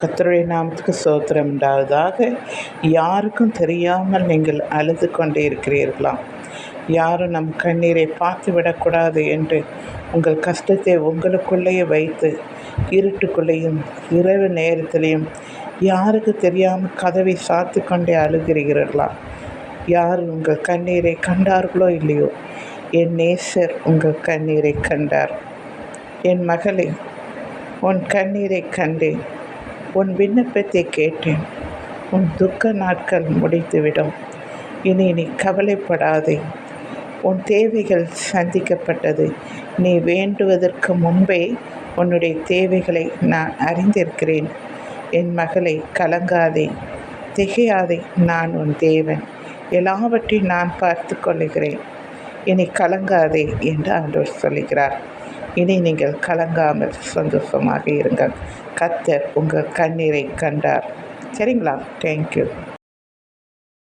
கர்த்தருடைய நாமத்துக்கு ஸ்தோத்திரம் உண்டாவதாக. யாருக்கும் தெரியாமல் நீங்கள் அழுது கொண்டே இருக்கிறீர்களாம். யாரும் நம் கண்ணீரை பார்த்து விடக்கூடாது என்று உங்கள் கஷ்டத்தை உங்களுக்குள்ளேயே வைத்து இருட்டுக்குள்ளேயும் இரவு நேரத்திலையும் யாருக்கு தெரியாமல் கதவை சாத்து கொண்டே அழுகிறீர்களா? யார் உங்கள் கண்ணீரை கண்டார்களோ இல்லையோ, என் நேசர் உங்கள் கண்ணீரை கண்டார். என் மகளே, உன் கண்ணீரை கண்டேன், உன் விண்ணப்பத்தை கேட்டேன். உன் துக்க நாட்கள் முடித்துவிடும். இனி நீ கவலைப்படாதே. உன் தேவைகள் சந்திக்கப்பட்டது. நீ வேண்டுவதற்கு முன்பே உன்னுடைய தேவைகளை நான் அறிந்திருக்கிறேன். என் மகளை, கலங்காதே, திகையாதே. நான் உன் தேவன். எல்லாவற்றையும் நான் பார்த்து கொள்ளுகிறேன். இனி கலங்காதே என்று ஆண்டவர் சொல்லுகிறார். இனி நீங்கள் கலங்காமல் சந்தோஷமாக இருங்கள். கர்த்தர் உங்கள் கண்ணீரை கண்டார். சரிங்களா? தேங்க்யூ.